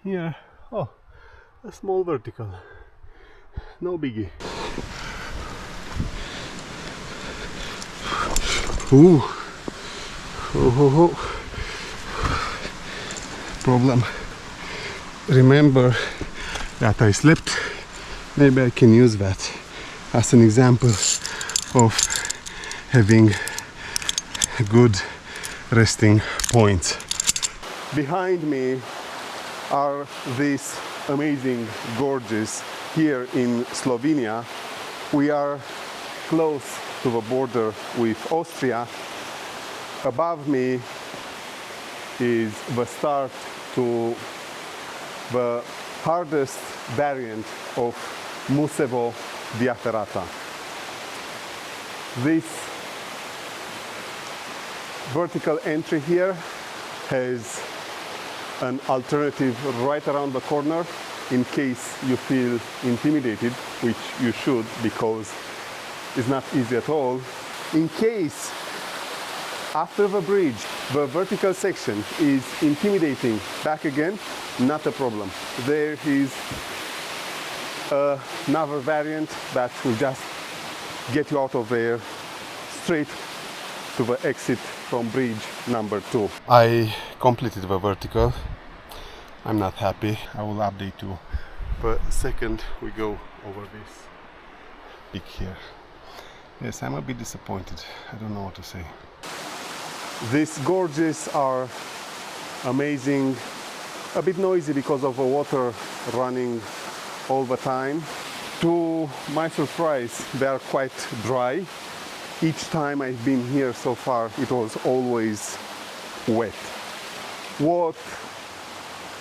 here, oh, a small vertical, no biggie. Ooh. Oh. Problem. Remember that I slept. Maybe I can use that as an example of having good resting points. Behind me are these amazing gorges here in Slovenia. We are close to the border with Austria. Above me is the start to the hardest variant of Mučevo Via Ferrata. This vertical entry here has an alternative right around the corner in case you feel intimidated, which you should, because it's not easy at all. In case after the bridge the vertical section is intimidating back again, not a problem. There is another variant that will just get you out of there straight to the exit from bridge number 2. I completed the vertical. I'm not happy. I will update you the second we go over this peak here. Yes, I'm a bit disappointed. I don't know what to say. These gorges are amazing, a bit noisy because of the water running all the time. To my surprise, they are quite dry. Each time I've been here so far, it was always wet. What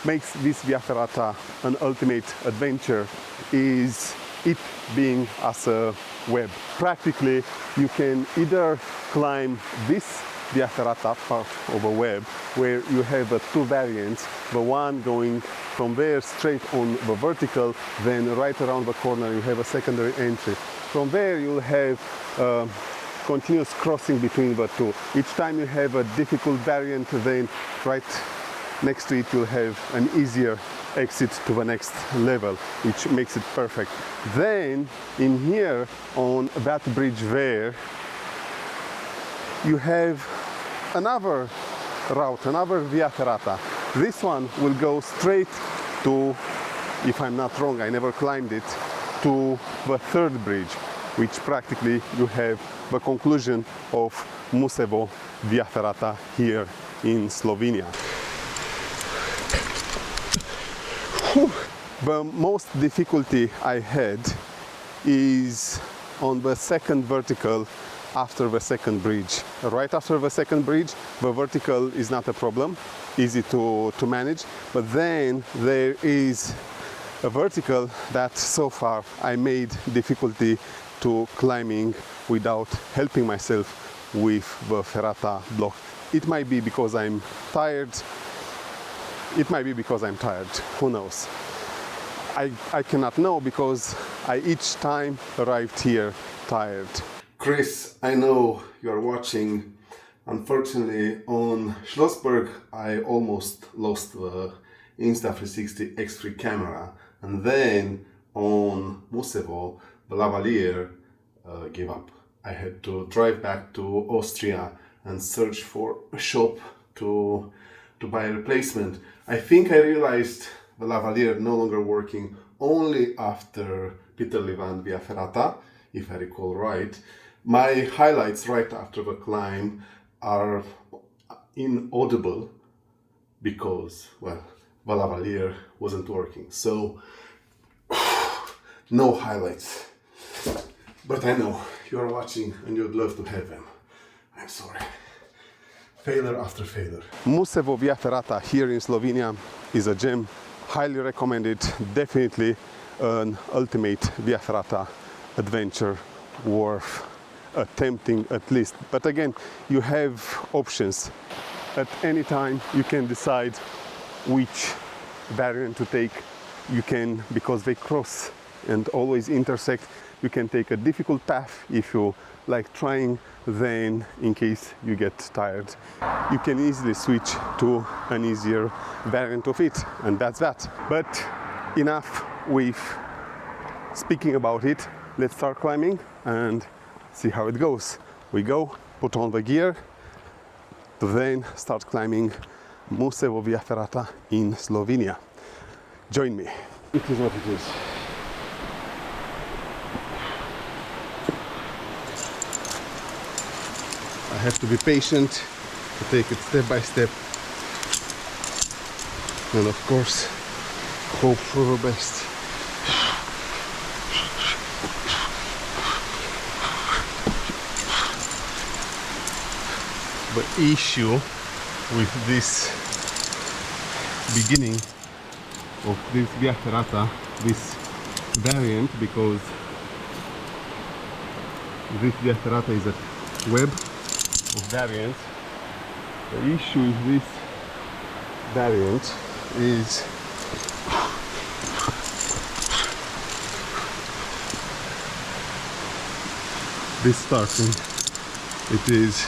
makes this Via Ferrata an ultimate adventure is it being as a web. Practically, you can either climb this Via Ferrata part of a web, where you have two variants, the one going from there straight on the vertical, then right around the corner you have a secondary entry. From there you'll have continuous crossing between the two. Each time you have a difficult variant, then right next to it you'll have an easier exit to the next level, which makes it perfect. Then in here on that bridge there, you have another route, another Via Ferrata. This one will go straight to, if I'm not wrong, I never climbed it, to the third bridge, which practically you have the conclusion of Mučevo Via Ferrata here in Slovenia. The most difficulty I had is on the second vertical after the second bridge. Right after the second bridge, the vertical is not a problem, easy to manage, but then there is a vertical that so far I made difficulty to climbing without helping myself with the Ferrata.Bloc. It might be because I'm tired, it might be because I'm tired, who knows. I cannot know because I each time arrived here tired. Chris, I know you are watching. Unfortunately, on Schlossberg, I almost lost the Insta360 X3 camera, and then on Mučevo, the lavalier gave up. I had to drive back to Austria and search for a shop to buy a replacement. I think I realized the lavalier no longer working only after Peter Livan Via Ferrata, if I recall right. My highlights right after the climb are inaudible because, well, the lavalier wasn't working. So, no highlights. But I know you are watching and you'd love to have them. I'm sorry. Failure after failure. Mučevo Via Ferrata here in Slovenia is a gem. Highly recommended. Definitely an ultimate Via Ferrata adventure worth attempting at least. But again, you have options. At any time you can decide which variant to take. You can, because they cross and always intersect, You can take a difficult path if you like trying, then in case you get tired, you can easily switch to an easier variant of it, and that's that. But enough with speaking about it. Let's start climbing and see how it goes. We go, put on the gear, to then start climbing Mučevo Via Ferrata in Slovenia. Join me. It is what it is. I have to be patient, to take it step by step, and of course hope for the best. The issue with this beginning of this Via Ferrata, this variant, because this Via Ferrata is a web of variants. The issue with this variant is this starting. It is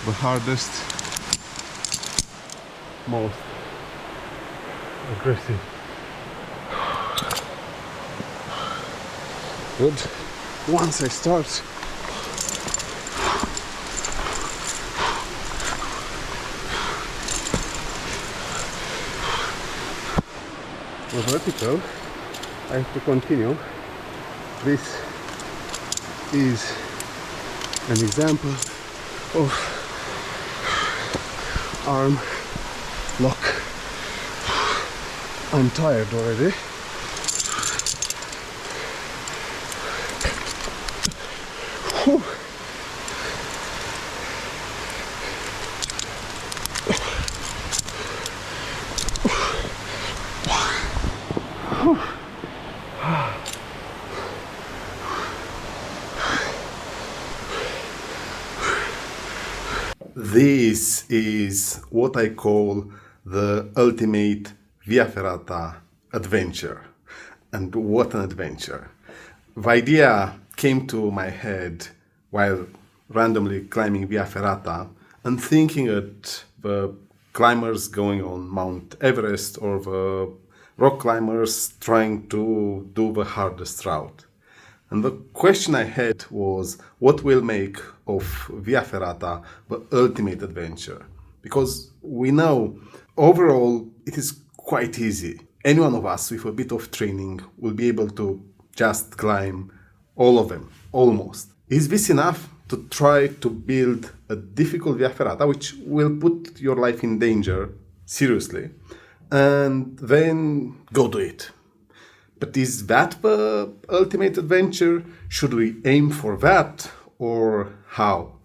the hardest, most aggressive. Good. Once I start, the vertical, I have to continue. This is an example of arm lock. I'm tired already. Whew. This is what I call the ultimate Via Ferrata adventure. And what an adventure. The idea came to my head while randomly climbing Via Ferrata and thinking at the climbers going on Mount Everest or the rock climbers trying to do the hardest route. And the question I had was, what will make of Via Ferrata the ultimate adventure? Because we know overall it is quite easy. Any one of us with a bit of training will be able to just climb all of them, almost. Is this enough to try to build a difficult Via Ferrata, which will put your life in danger, seriously, and then go do it? But is that the ultimate adventure? Should we aim for that, or how?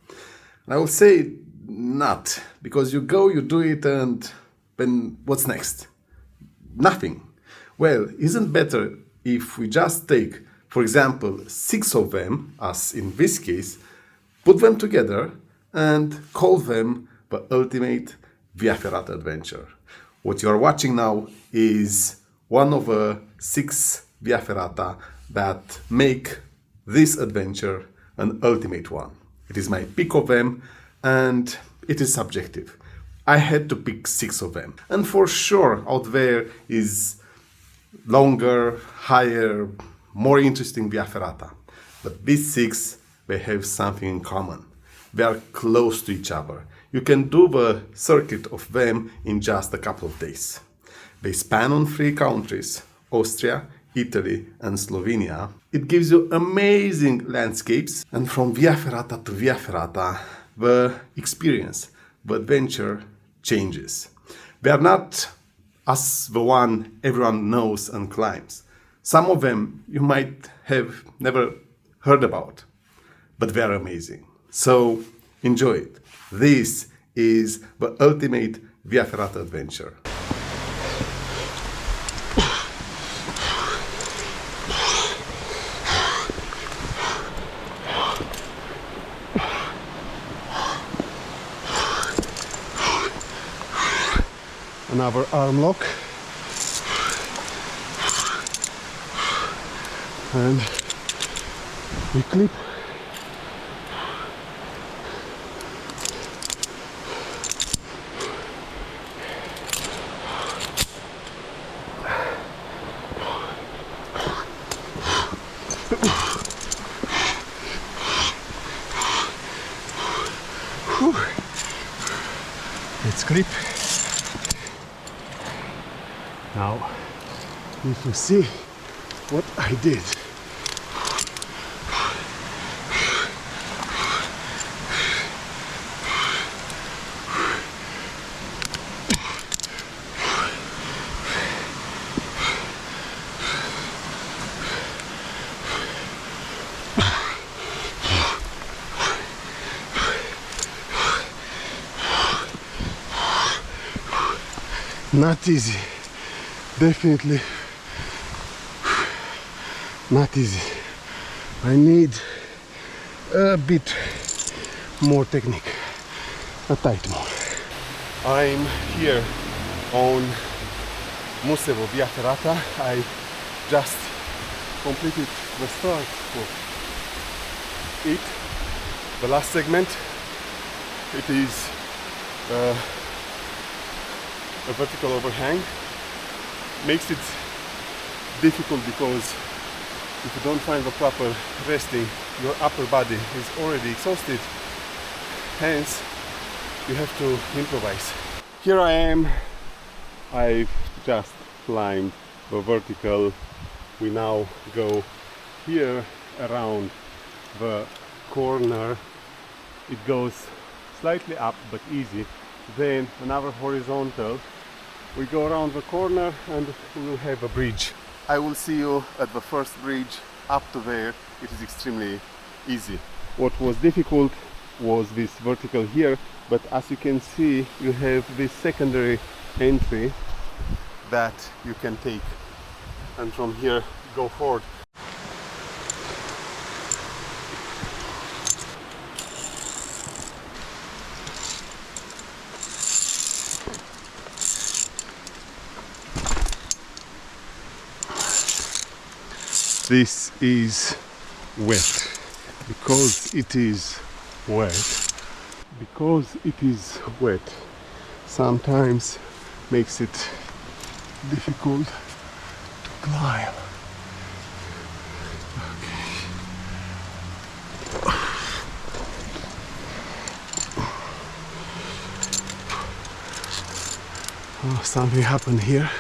I will say not, because you go, you do it, and then what's next? Nothing. Well, isn't better if we just take, for example, 6 of them, as in this case, put them together and call them the ultimate Via Ferrata adventure. What you are watching now is one of the 6 Via Ferrata that make this adventure an ultimate one. It is my pick of them, and it is subjective. I had to pick 6 of them. And for sure, out there is longer, higher, more interesting Via Ferrata. But these 6, they have something in common. They are close to each other. You can do the circuit of them in just a couple of days. They span on 3 countries, Austria, Italy, and Slovenia. It gives you amazing landscapes, and from Via Ferrata to Via Ferrata, the experience, the adventure changes. They are not as the one everyone knows and climbs. Some of them you might have never heard about, but they are amazing. So enjoy it. This is the ultimate Via Ferrata adventure. Another arm lock, and We clip. Let's clip. Now, if you see what I did. Not easy, definitely not easy. I need a bit more technique, a tight more. I'm here on Mučevo Via Ferrata. I just completed the start of it, the last segment. It is a vertical overhang. Makes it difficult because if you don't find the proper resting, your upper body is already exhausted, hence you have to improvise. Here I am. I've just climbed the vertical. We now go here around the corner. It goes slightly up but easy, then another horizontal. We go around the corner and we will have a bridge. I will see you at the first bridge. Up to there it is extremely easy. What was difficult was this vertical here, but as you can see you have this secondary entry that you can take, and from here go forward. This is wet. Because it is wet, sometimes makes it difficult to climb. Oh, something happened here.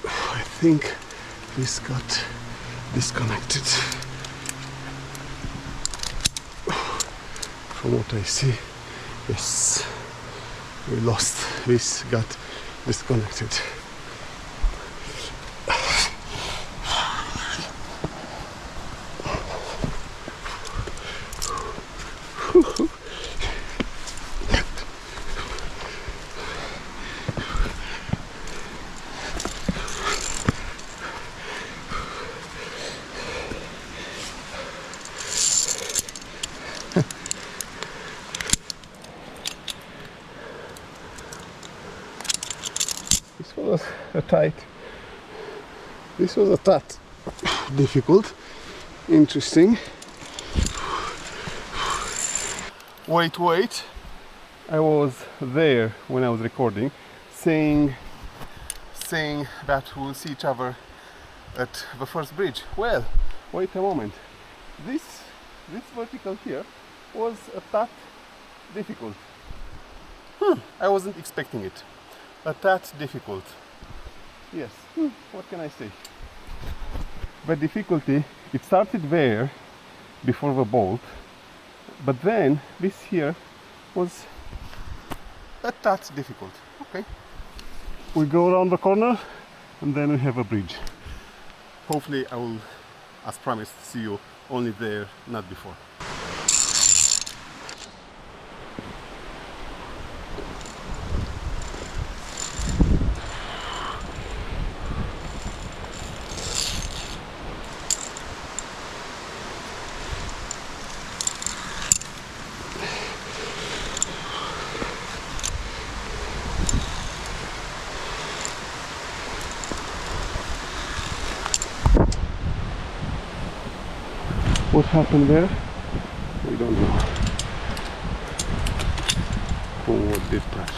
I think this got disconnected. From what I see, yes, we lost. This got disconnected. This was a tad difficult, interesting. Wait, I was there when I was recording, saying that we'll see each other at the first bridge. Well, wait a moment. This vertical here was a tad difficult. I wasn't expecting it. A tad difficult. Yes, what can I say? The difficulty, it started there before the bolt, but then this here was a tad difficult. Okay. We go around the corner and then we have a bridge. Hopefully I will, as promised, see you only there, not before. happened there? We don't know. Who did touch?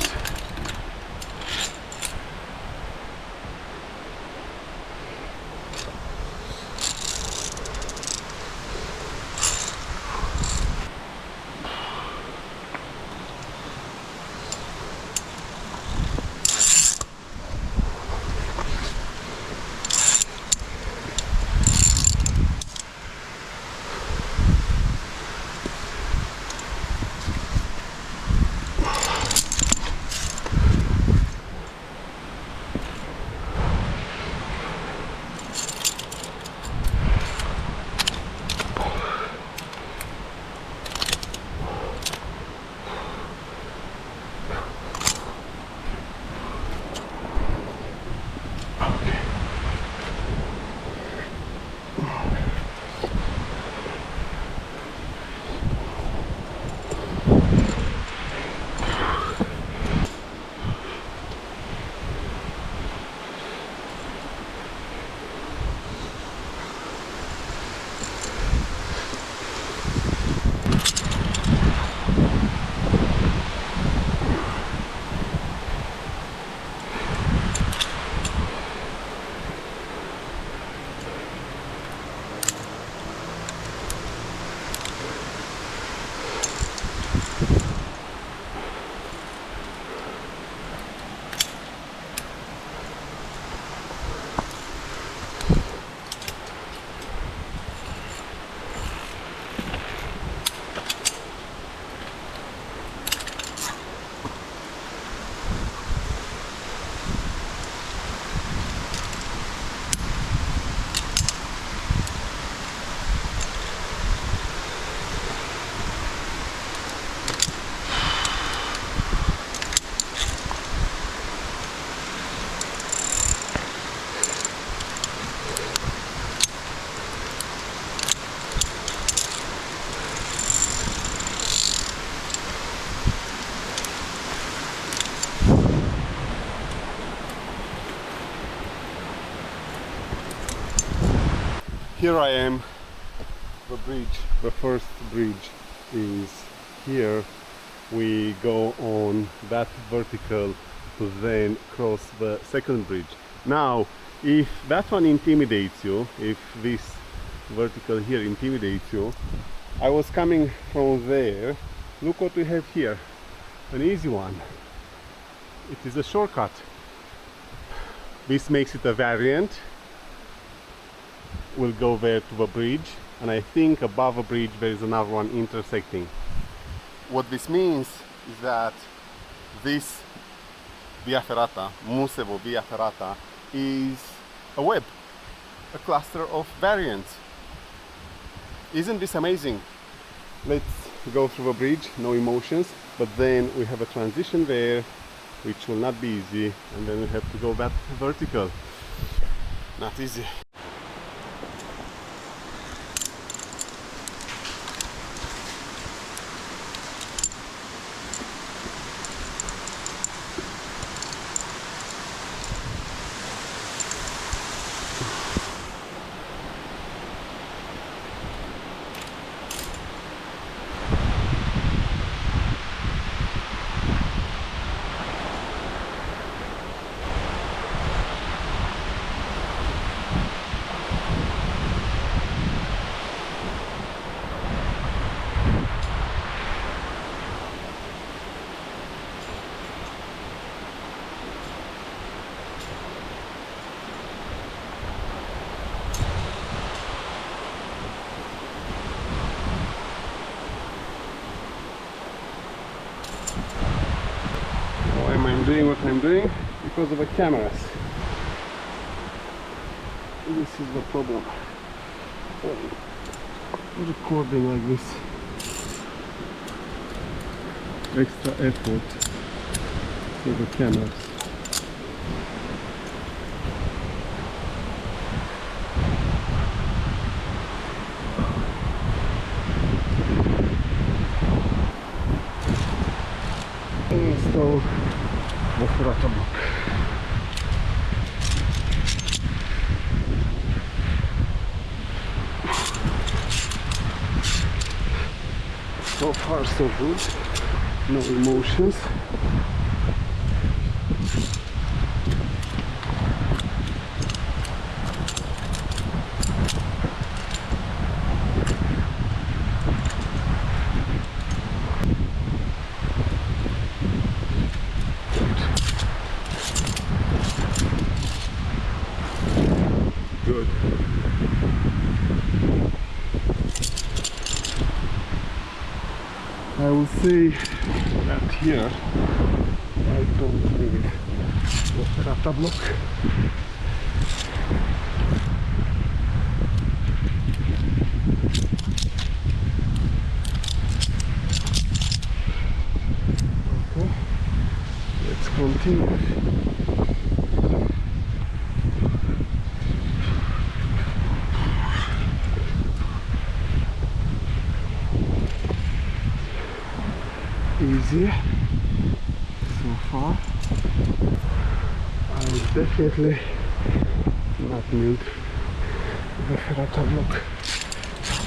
Here I am, the bridge, the first bridge is here. We go on that vertical to then cross the second bridge. Now, if that one intimidates you, if this vertical here intimidates you, I was coming from there. Look what we have here, an easy one. It is a shortcut. This makes it a variant. We'll go there to the bridge, and I think above the bridge there is another one intersecting. What this means is that this Via Ferrata, Mučevo Via Ferrata, is a web, a cluster of variants. Isn't this amazing? Let's go through the bridge, no emotions, but then we have a transition there, which will not be easy, and then we have to go back vertical. Not easy. Doing what I'm doing because of the cameras. This is the problem. Recording like this, extra effort for the cameras. Install the Ferrata.Bloc. So far so good, no emotions. Good. I will say that here I don't need the Ferrata.Bloc. Okay, let's continue. Easy so far. I will definitely not need the Ferrata.Bloc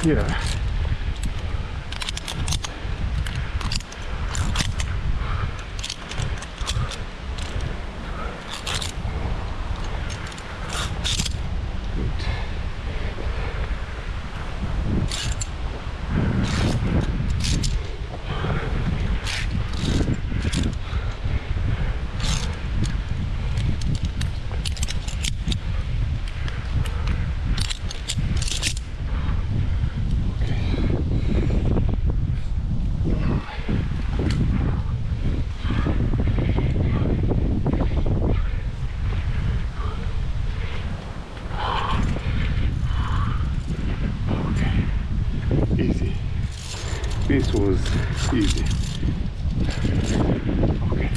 here. Easy. This was easy. Okay.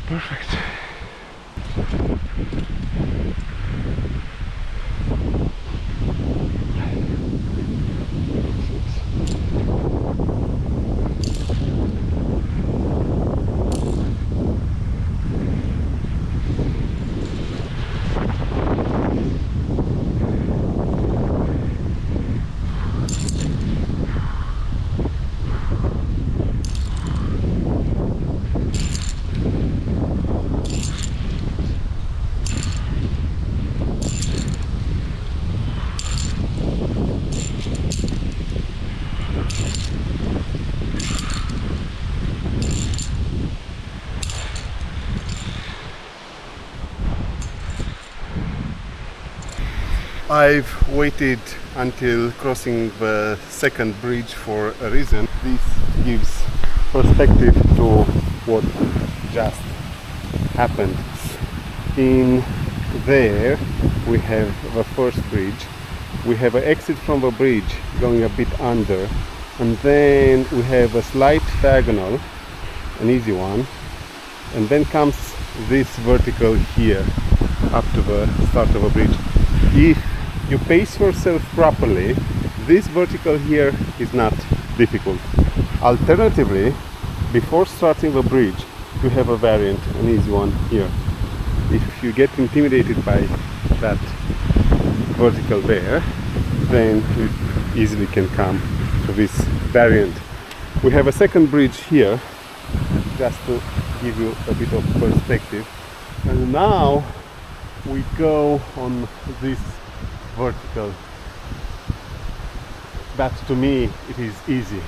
Perfect. I've waited until crossing the second bridge for a reason. This gives perspective to what just happened. In there we have the first bridge, we have an exit from the bridge going a bit under, and then we have a slight diagonal, an easy one, and then comes this vertical here up to the start of a bridge. If you pace yourself properly, this vertical here is not difficult. Alternatively, before starting the bridge, you have a variant, an easy one here. If you get intimidated by that vertical there, then you easily can come to this variant. We have a second bridge here, just to give you a bit of perspective. And now we go on this vertical. That to me it is easy.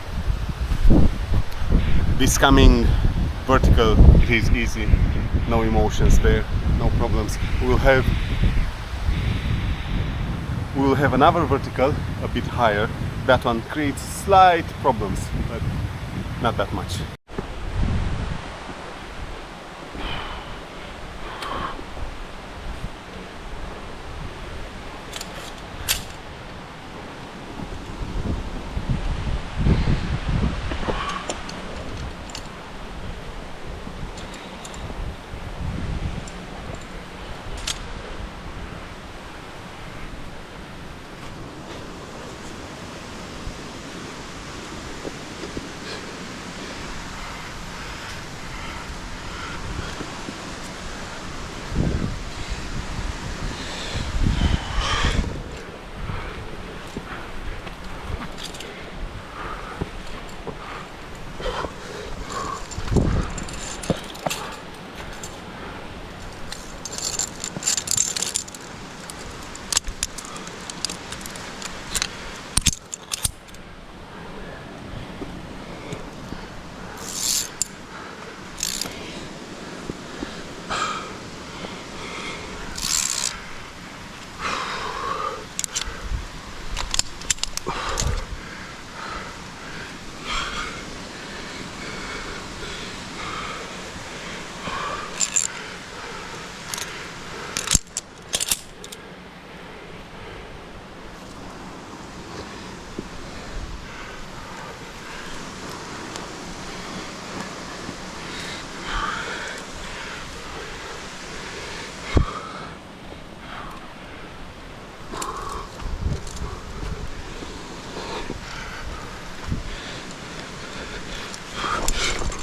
This coming vertical, it is easy, no emotions there, no problems. We'll have another vertical a bit higher. That one creates slight problems, but not that much.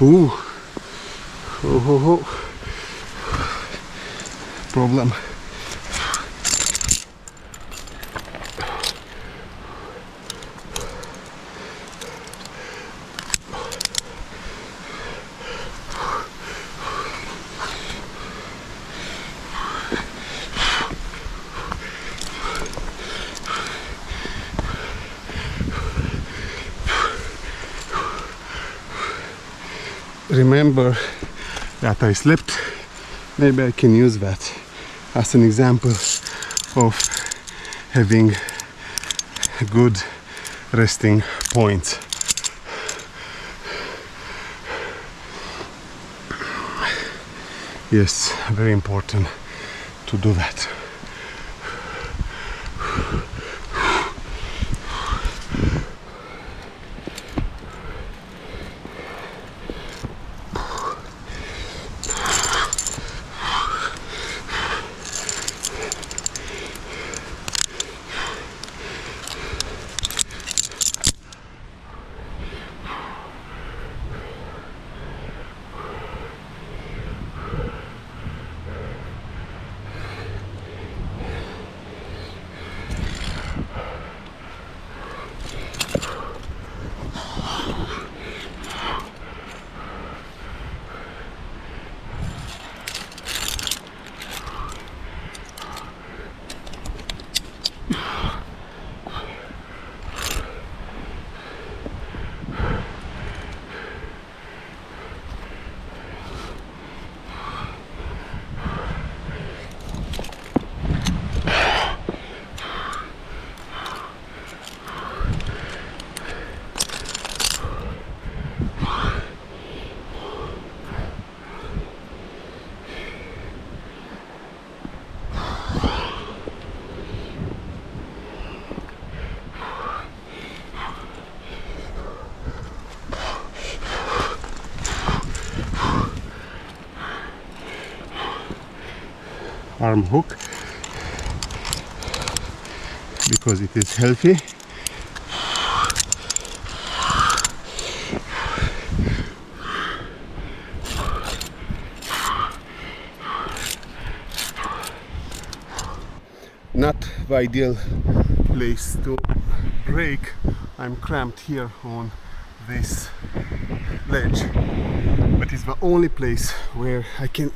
Ooh. Oh. Problem. Remember that I slept. Maybe I can use that as an example of having good resting points. Yes, very important to do that. Arm hook because it is healthy. Not the ideal place to break. I'm cramped here on this ledge, but it's the only place where I can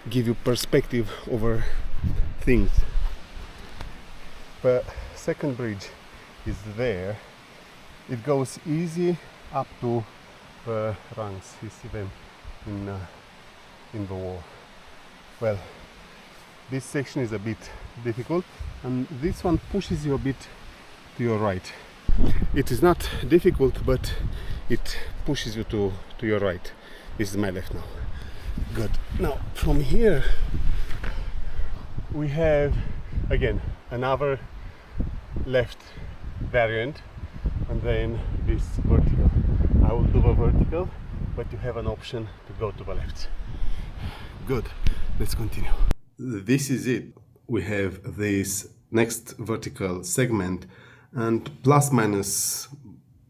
give you perspective over things. The second bridge is there. It goes easy up to the rungs. You see them in the wall. Well, this section is a bit difficult, and this one pushes you a bit to your right. It is not difficult, but it pushes you to your right. This is my left now. Good. Now from here we have again another left variant, and then this vertical. I will do the vertical, but you have an option to go to the left. Good. Let's continue. This is it. We have this next vertical segment, and plus minus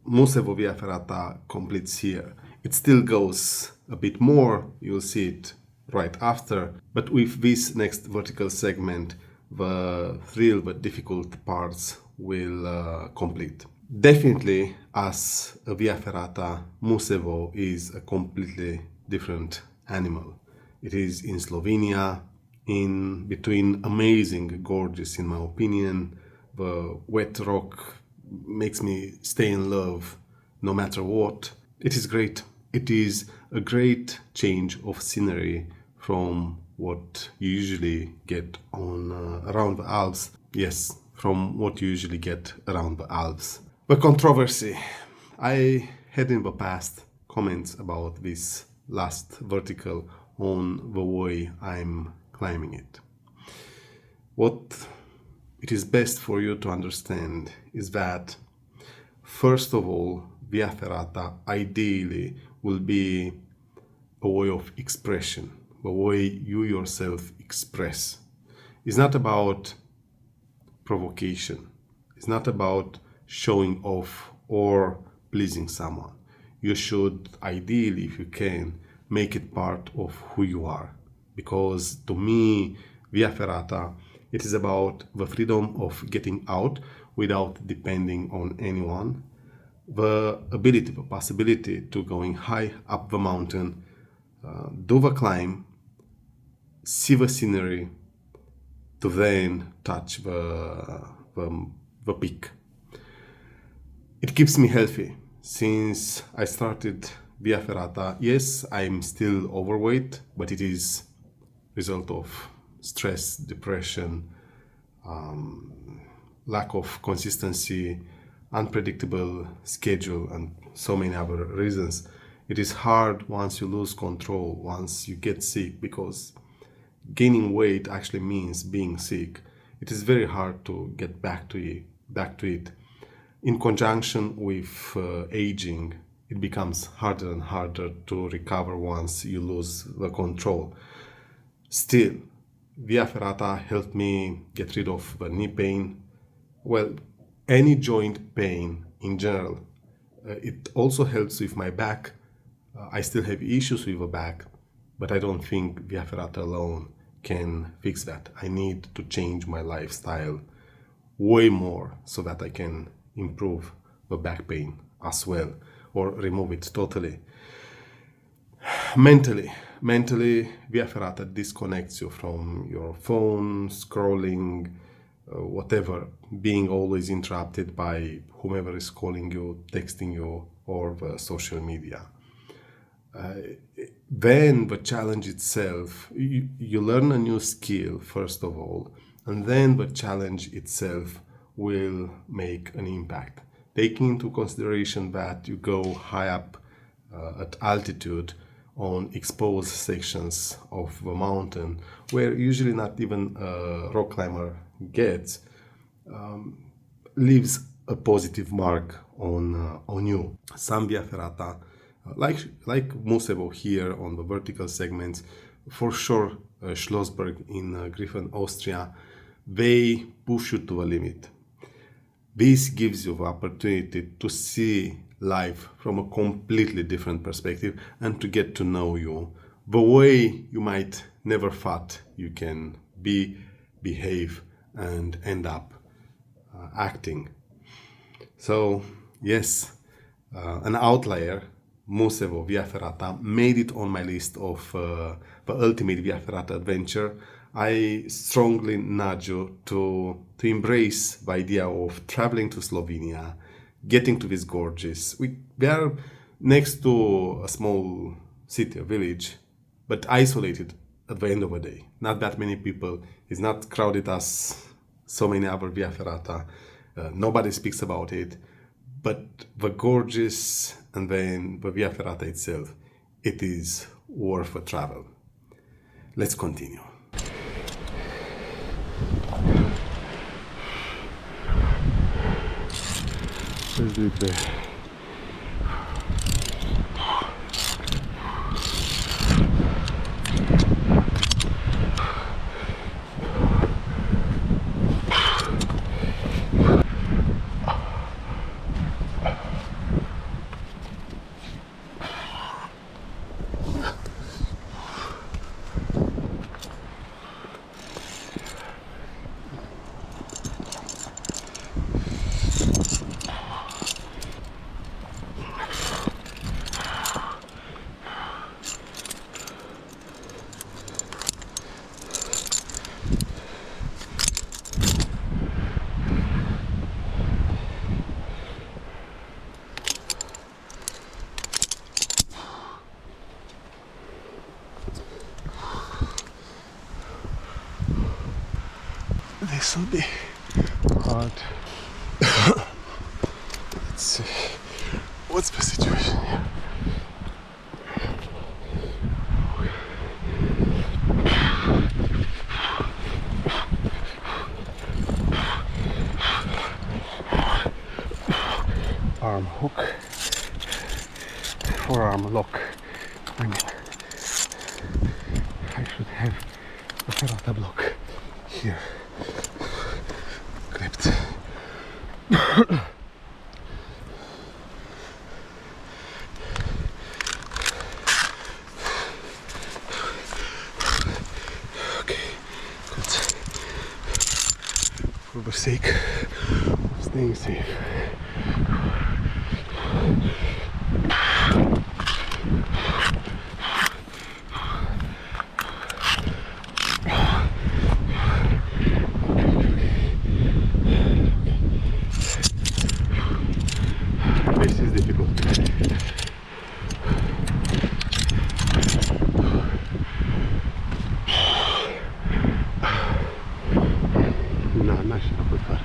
Mučevo Via Ferrata completes here. It still goes a bit more, you'll see it right after, but with this next vertical segment, the thrill, the difficult parts will complete. Definitely, as a Via Ferrata, Mučevo is a completely different animal. It is in Slovenia, in between amazing gorges in my opinion. The wet rock makes me stay in love no matter what. It is great. It is a great change of scenery from what you usually get on around the Alps. Yes, from what you usually get around the Alps. The controversy. I had in the past comments about this last vertical on the way I'm climbing it. What it is best for you to understand is that, first of all, Via Ferrata ideally will be a way of expression, a way you yourself express. It's not about provocation. It's not about showing off or pleasing someone. you should ideally, if you can, make it part of who you are. Because to me, Via Ferrata, it is about the freedom of getting out without depending on anyone, the ability, the possibility to going high up the mountain, do the climb, see the scenery, to then touch the peak. It keeps me healthy. Since I started Via Ferrata, yes, I'm still overweight, but it is result of stress, depression, lack of consistency, unpredictable schedule, and so many other reasons. It is hard once you lose control, once you get sick, because gaining weight actually means being sick. It is very hard to get back to it. In conjunction with aging, it becomes harder and harder to recover once you lose the control. Still, Via Ferrata helped me get rid of the knee pain, well, any joint pain in general. It also helps with my back. I still have issues with the back, but I don't think Via Ferrata alone can fix that. I need to change my lifestyle way more so that I can improve the back pain as well, or remove it totally. Mentally, Via Ferrata disconnects you from your phone, scrolling, whatever, being always interrupted by whomever is calling you, texting you, or the social media. Then the challenge itself, you learn a new skill first of all, and then the challenge itself will make an impact. Taking into consideration that you go high up at altitude on exposed sections of the mountain, where usually not even a rock climber gets, leaves a positive mark on you. Some Via Ferrata, like Mučevo here on the vertical segments, for sure Schlossberg in Griffen, Austria, they push you to the limit. This gives you the opportunity to see life from a completely different perspective and to get to know you the way you might never thought you can behave, and end up acting. So yes, an outlier, Mučevo Via Ferrata, made it on my list of the ultimate Via Ferrata adventure. I strongly nudge you to embrace the idea of traveling to Slovenia, getting to these gorges. We are next to a small city, a village, but isolated at the end of the day. Not that many people. It's not crowded as so many other Via Ferrata. Nobody speaks about it. But the gorges and then the Via Ferrata itself, it is worth a travel. Let's continue. Let's do it there. This will be hard. Let's see. What's the situation here? Arm hook, forearm lock. I mean, I should have the Ferrata.Bloc here. Gripped. for the sake of staying safe. This is difficult. No, not sure about that.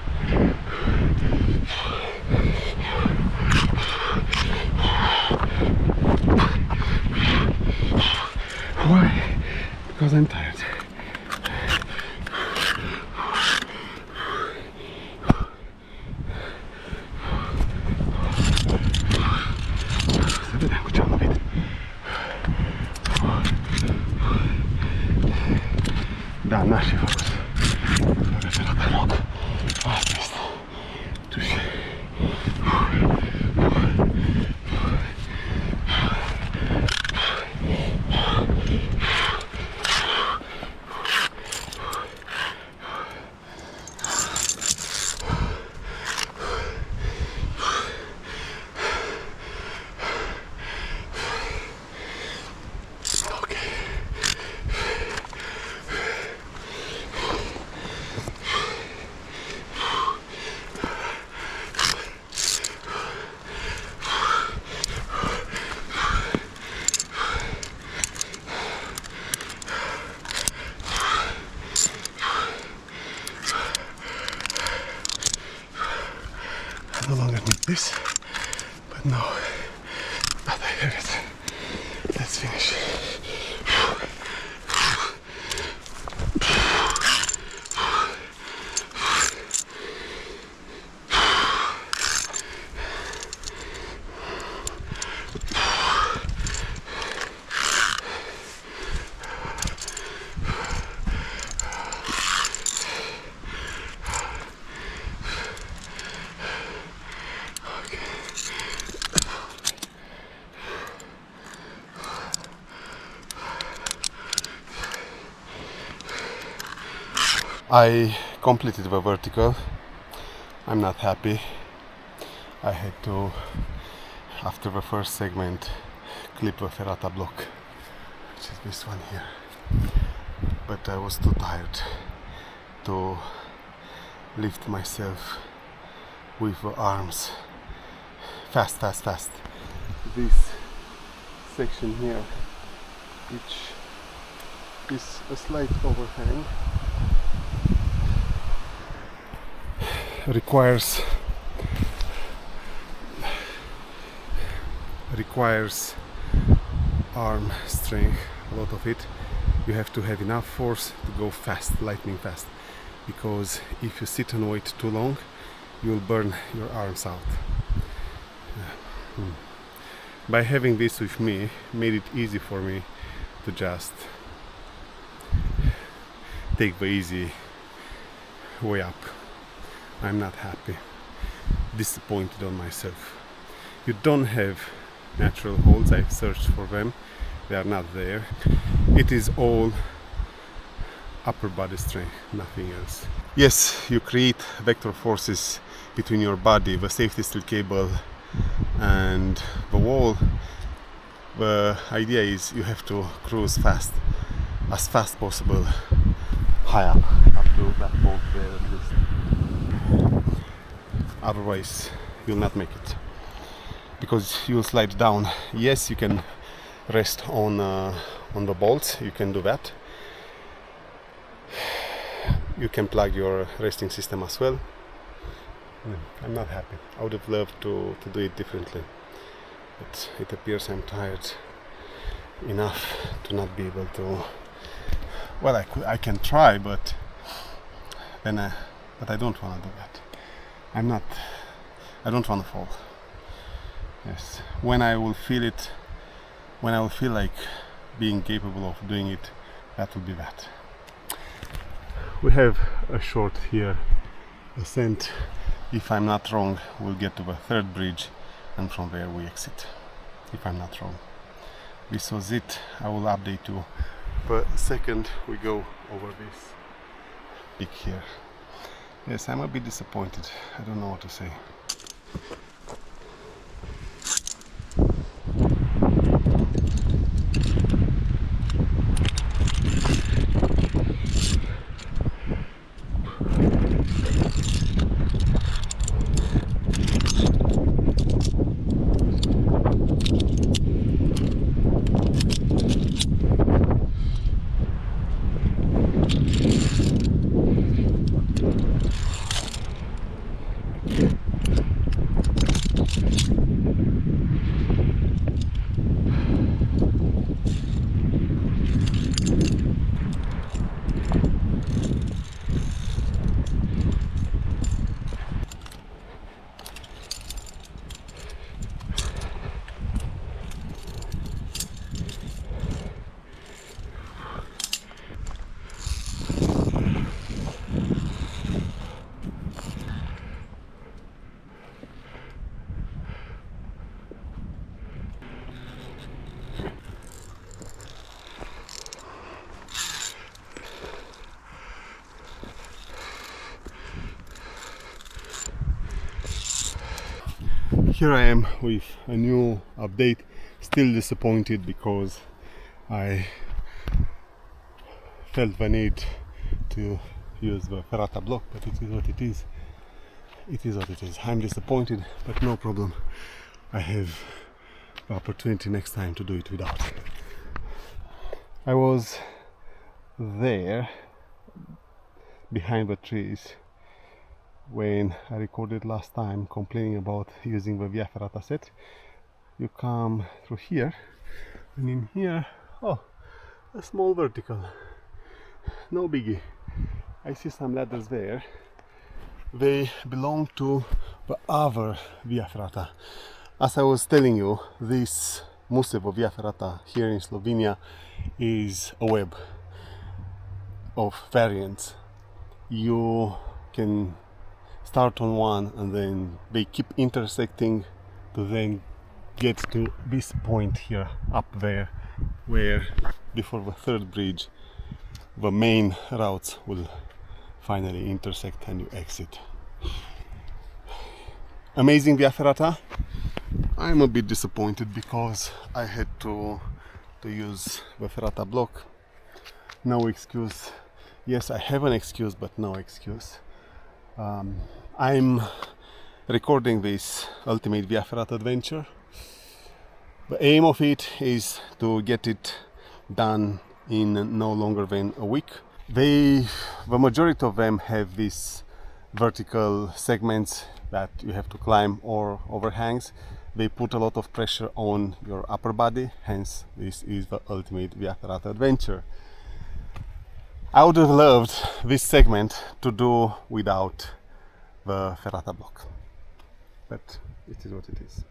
Why? Because I'm tired. Da, naše fokus. Via Ferrata.Bloc. Fastest. Touché. I no longer need this, but no, but I have it. Let's finish. I completed the vertical. I'm not happy. I had to, after the first segment, clip the Ferrata.Bloc, which is this one here. But I was too tired to lift myself with the arms fast. This section here, which is a slight overhang, requires arm strength, a lot of it. You have to have enough force to go fast, lightning fast, because if you sit and wait too long, you'll burn your arms out. By having this with me, made it easy for me to just take the easy way up. I'm not happy, disappointed on myself. You don't have natural holds. I've searched for them, they are not there. It is all upper body strength, nothing else. Yes, you create vector forces between your body, the safety steel cable and the wall. The idea is you have to cruise fast, as fast possible, high up to that bolt there at least. Otherwise you'll not make it, because you'll slide down. Yes, you can rest on the bolts, you can do that. You can plug your resting system as well. I'm not happy. I would have loved to do it differently, but it appears I'm tired enough to not be able to. Well, I can try, but I don't want to do that. I don't want to fall. Yes, when I will feel it, when I will feel like being capable of doing it, that will be that. We have a short here ascent. If I'm not wrong, we'll get to the third bridge, and from there we exit, if I'm not wrong. This was it. I will update you the second we go over this peak here. Yes, I'm a bit disappointed. I don't know what to say. Here I am with a new update. Still disappointed because I felt the need to use the Ferrata.Bloc, but it is what it is. It is what it is. I'm disappointed, but no problem. I have the opportunity next time to do it without. I was there behind the trees when I recorded last time complaining about using the Via Ferrata set. You come through here, and in here, oh, a small vertical, no biggie. I see some ladders there. They belong to the other Via Ferrata. As I was telling you, this Mučevo Via Ferrata here in Slovenia is a web of variants. You can start on one and then they keep intersecting to then get to this point here up there, where before the third bridge the main routes will finally intersect and you exit. Amazing Via Ferrata. I'm a bit disappointed because I had to use the Ferrata.Bloc. No excuse. Yes, I have an excuse, but no excuse. I'm recording this ultimate Via Ferrata adventure. The aim of it is to get it done in no longer than a week. The majority of them have these vertical segments that you have to climb or overhangs. They put a lot of pressure on your upper body, hence this is the ultimate Via Ferrata adventure. I would have loved this segment to do without the Ferrata.Bloc, but it is what it is.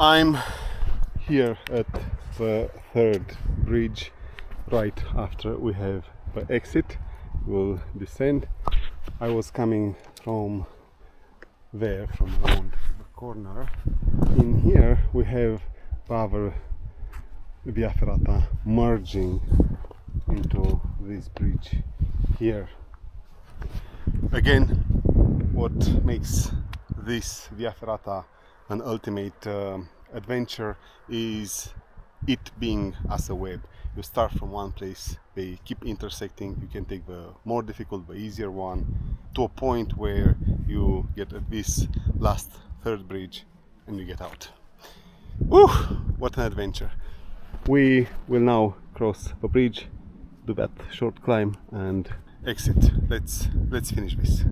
I'm here at the third bridge. Right after we have the exit, we'll descend. I was coming from there, from around the corner. In here we have our Via Ferrata merging into this bridge here. Again, what makes this Via Ferrata an ultimate adventure is it being as a web. You start from one place, they keep intersecting, you can take the more difficult, the easier one, to a point where you get at this last third bridge and you get out. Woo! What an adventure! We will now cross the bridge, do that short climb and exit. Let's finish this.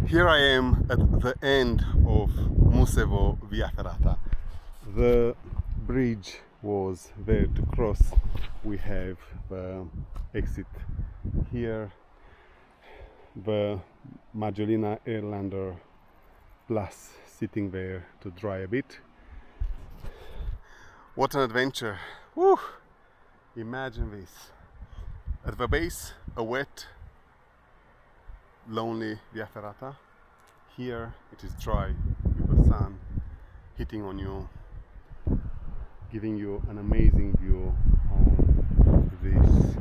Here I am at the end of Mučevo Via Ferrata. The bridge was there to cross. We have the exit here, the Maggiolina Airlander Plus sitting there to dry a bit. What an adventure! Woo! Imagine this. At the base, a wet, lonely Via Ferrata. Here it is dry with the sun hitting on you, giving you an amazing view on this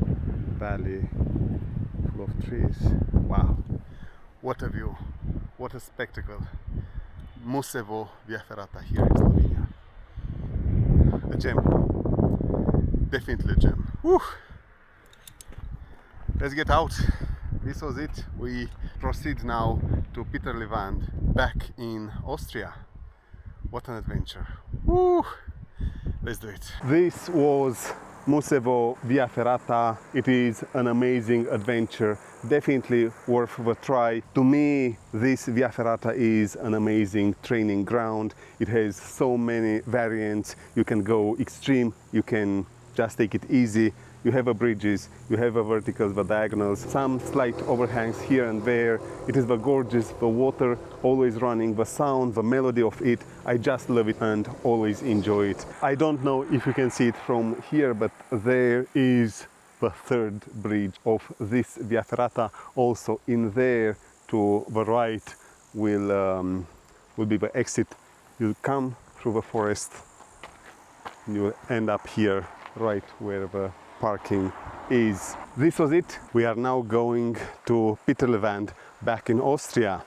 valley full of trees. Wow, what a view, what a spectacle. Mučevo Via Ferrata here in Slovenia. A gem, definitely a gem. Woo! Let's get out. This was it. We proceed now to Peterlevand, back in Austria. What an adventure. Woo! Let's do it. This was Mučevo Via Ferrata. It is an amazing adventure, definitely worth the try. To me, this Via Ferrata is an amazing training ground. It has so many variants. You can go extreme, you can just take it easy. You have the bridges, you have the verticals, the diagonals, some slight overhangs here and there. It is the gorgeous, the water always running, the sound, the melody of it. I just love it and always enjoy it. I don't know if you can see it from here, but there is the third bridge of this Via Ferrata. Also in there to the right will be the exit. You'll come through the forest and you'll end up here, right where the parking is. This was it. We are now going to Peterlevand, back in Austria.